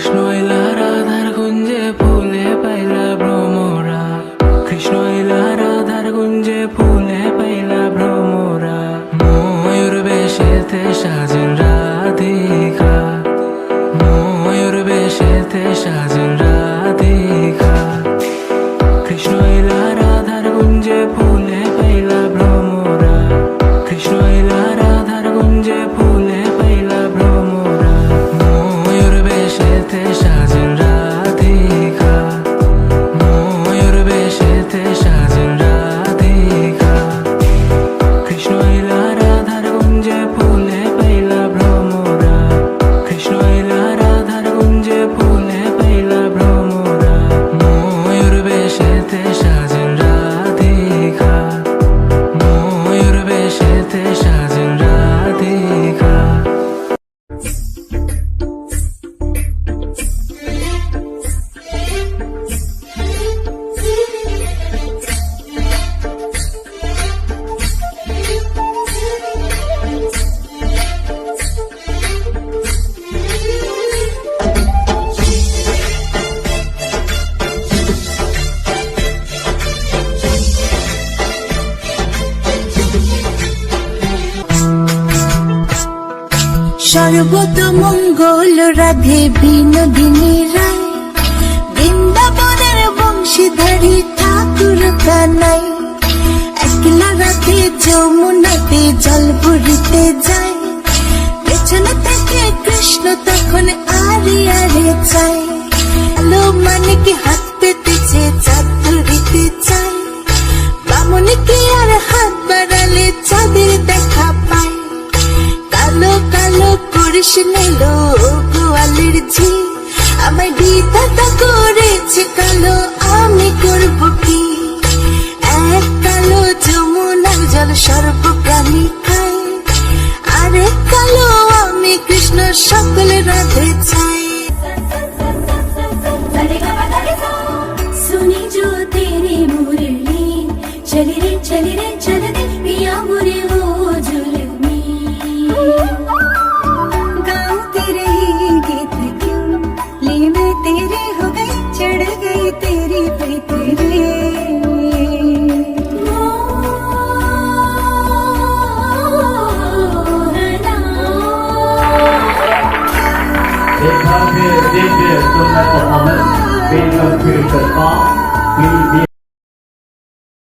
কৃষ্ণ এলা রাধার কুঞ্জে ফুলে পাইলা ভ্রমরা, কৃষ্ণ এলা রাধার কুঞ্জে ফুলে পাইলা ভ্রমরা। ময়ূর বেশেতে সাজেন রাধিকা, ময়ূর বেশেতে সাজেন রাধিকা। কৃষ্ণ এলা রাধার কুঞ্জে ফুলে পাইলা ভ্রমরা, কৃষ্ণ এলা রাধার কুঞ্জে ফুলে পাইলা ভ্রমরা। ময়ূর বেশেতে সাজেন রাধিকা, ময়ূর বেশেতে সাজেন রাধিকা। কৃষ্ণ এলা রাধার কুঞ্জে ফুলে পাইলা ভ্রমরা, কৃষ্ণ এলা রাধার কুঞ্জে ফুলে পাইলা ভ্রমরা। ময়ূর বেশেতে সাজেন রাধিকা, ময়ূর বেশেতে সাজেন রাধিকা। সর্বতমঙ্গল রাধে বিনোদিনী রায়, বৃন্দাবনের বংশীধারী ঠাকুর কানাই। একলা রাধে যমুনাতে জল ভরিতে যায়, পেছনে থেকে কৃষ্ণ তখন আরে আরে চায়। আলো মানে কি হাত পেতেছে চাঁদ ধরিতে চায়, বামনে কি আর হাত বাড়ালে চাঁদের দেখা পায়। কালো কালো করিস নিলো গোয়ালের ঝি, আমার বিধাতা করেছে কালো, আমি করব কি? এক কালো যমুনার জল সর্বপ্রাণী খায়, আরেক কালো আমি কৃষ্ণ সকল রাধে চাই। सुनी जो तेरी मुरली, चली रे चल दे पिया मुरे वो जुल्मी। गाऊं तेरे ही गीत क्यों, ले मैं तेरे हो गई, चढ़ गई तेरी पे तेरे। एक बार फिर देखिए सुंदर परफॉर्मेंस बेहद फिर